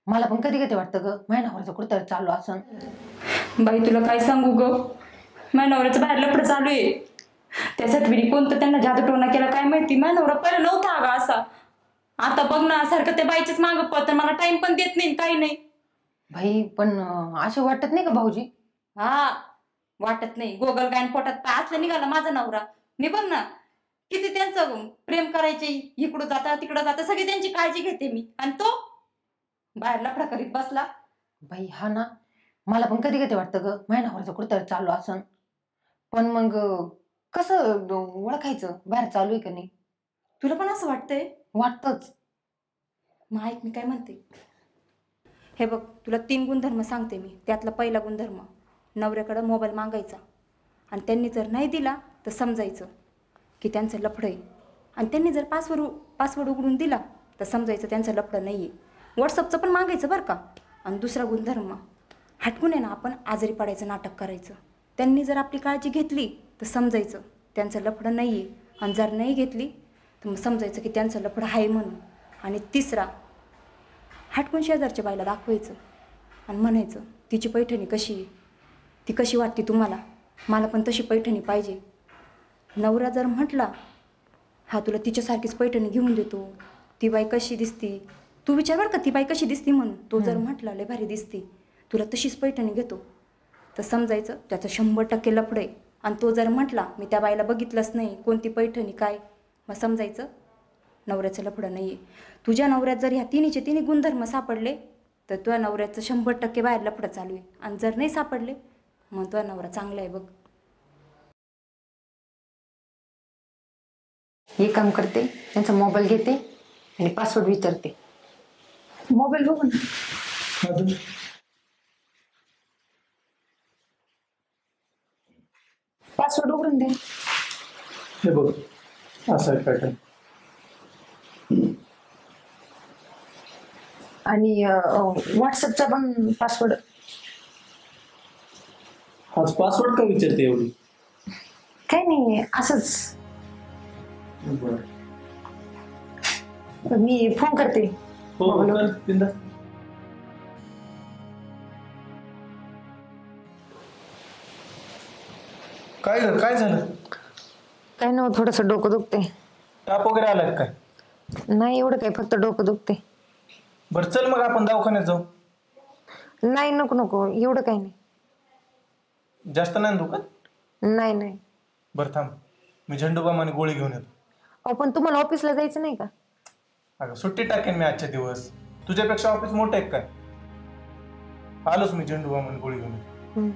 मला पण कधी कधी वाटतं ग माझ्या नवऱ्याचं कुठं चालू असं. बाई तुला काय सांगू ग, माझ्या नवऱ्याचं बाहेर लफडं चालू आहे. त्यासाठी कोणतं त्यांना जादूटोना केला काय माहिती. माझा नवरा पहिला नव्हता अगं असा. आता बघ ना सारखं त्या बाईच्याच मागं पळत, मला टाइम पण देत नाही काही नाही. भाई पण असं वाटत नाही का भाऊजी? हा वाटत नाही. गोगल गायन पोटात पाय असलं निघाला माझा नवरा. मी बघ ना किती त्यांचं प्रेम करायचे, इकडं जाता तिकडं जाता सगळी त्यांची काळजी घेते मी, आणि तो बाहेर लफडा करीत बसला. भाई हा ना, मला पण कधी कधी वाटतं ग माझ्या नवऱ्याचं कुठं चालू असं. पण मग कसं ओळखायचं बाहेर चालू आहे का नाही? तुला पण असं वाटतंय? वाटतच. मग ऐक मी काय म्हणते. हे बघ तुला 3 गुणधर्म सांगते मी. त्यातला पहिला गुणधर्म, नवऱ्याकडं मोबाईल मागायचा आणि त्यांनी जर नाही दिला तर समजायचं की त्यांचं लफडं आहे. आणि त्यांनी जर पासवर्ड उघडून दिला तर समजायचं त्यांचं लफडं नाही आहे. व्हॉट्सअपचं पण मागायचं बरं का. आणि दुसरा गुणधर्म, हटकून आहे ना आपण आजारी पडायचं नाटक करायचं. त्यांनी जर आपली काळजी घेतली तर समजायचं त्यांचं लफडं नाही आहे. आणि जर नाही घेतली तर मग समजायचं की त्यांचं लफडं आहे म्हणून. आणि तिसरा, हटकून शेजारच्या बाईला दाखवायचं आणि म्हणायचं तिची पैठणी कशी आहे, ती कशी वाटते तुम्हाला, मला पण तशी पैठणी पाहिजे. नवरा जर म्हटला हा तुला तिच्यासारखीच पैठणी घेऊन देतो, ती बाई कशी दिसती, तू विचार बरं का ती बाई कशी दिसती म्हणून. तो जर म्हटला लय भारी दिसती, तुला तशीच पैठणी घेतो, तर समजायचं त्याचं 100% लफडं आहे. आणि तो जर म्हटला मी त्या बाईला बघितलंच नाही, कोणती पैठणी काय, मग समजायचं नवऱ्याचं लफडं नाही आहे. तुझ्या नवऱ्यात जर ह्या तिन्ही गुणधर्म सापडले तर तुझ्या नवऱ्याचं 100% बाहेर लफडं चालू आहे. आणि जर नाही सापडले मग तुझा नवरा चांगला आहे बघ. हे काम करते, त्यांचा मोबाईल घेते आणि पासवर्ड विचारते. मोबाईल बघू ना. पासवर्ड उघडून दे. हे बघ असं आहे पॅटर्न. आणि व्हॉट्सअपचा पण पासवर्ड. हाच पासवर्ड का विचारते एवढी? काय नाही असंच. बरं मी फोन करते. हो कर बिंदास. काय ग काय झालं? काय नाही, थोडस डोकं दुखते. ताप वगैरे आलाय काय? नाही एवढं काय, फक्त डोकं दुखते. बरं चल मग आपण दवाखान्यात जाऊ. नाही नको नको, एवढं काही नाही. जास्त नाही दुखत? नाही नाही. बरं थांब, मी झंडूबाम आणि गोळी घेऊन येतो. अहो पण तुम्हाला ऑफिसला जायचं नाही का? अगं सुट्टी टाकेन मी आजच्या दिवस. तुझ्यापेक्षा ऑफिस मोठं आहे काय? आलोच मी झंडूबाम आणि गोळी घेऊन येतो.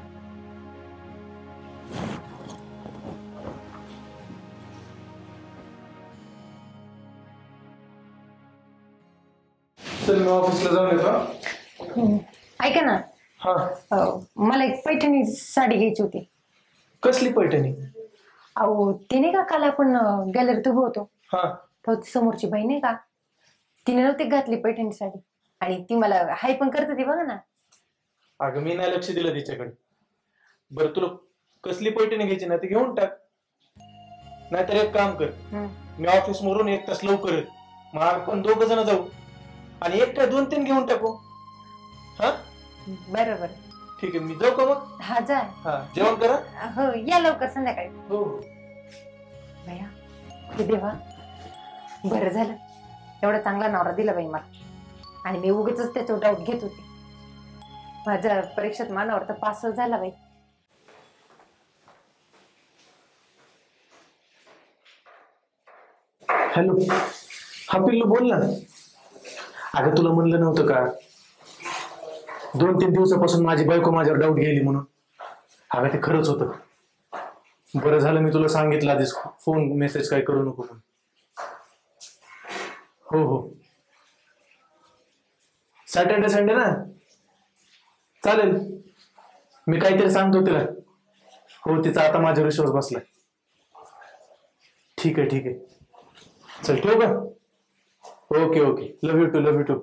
चल मी ऑफिसला जाऊन येतो. ऐका ना, हा मला एक पैठणी साडी घ्यायची होती. कसली पैठणी? अहो ते नाही का काल आपण गॅलरीत उभं होतो, हा तर ती समोरची बाई नाही का, तिने नव्हती घातली पैठणी साडी आणि ती मला हाय पण करते ती, बघा ना. अगं मी नाही लक्ष दिलं तिच्याकडे. बरं तुला कसली पैठणी घ्यायची ना ती घेऊन टाक. नाहीतर एक काम कर, मी ऑफिस मरून 1 तास लवकर येत, मग आपण 2 जण जाऊ आणि एक काय 2-3 घेऊन टाकू. हा बरोबर. ठीक आहे, मी जाऊ का मग? हा जा. हा जेवण करा. हो या लवकर संध्याकाळी. हो भैया हे देवा, बरं झालं एवढा चांगला नवरा दिला बाई मला. आणि मी उगीच त्याच्यावर डाऊट घेत होते. माझ्या परीक्षेत मानावर तर पास झाला बाई. हॅलो, हा पिल्लू बोल ना. अगं तुला म्हणलं नव्हतं का 2-3 दिवसापासून माझी बायको माझ्यावर डाऊट गेली म्हणून? अगं ते खरंच होतं. बरं झालं मी तुला सांगितलं आधीच, फोन मेसेज काय करू नको पण. हो हो सॅटर्डे संडे ना, चालेल. मी काहीतरी सांगतो तिला. हो तिचा आता माझ्यावर विश्वास बसलाय. ठीक आहे ठीक आहे, चल ठेवू का? Okay okay, love you too love you to.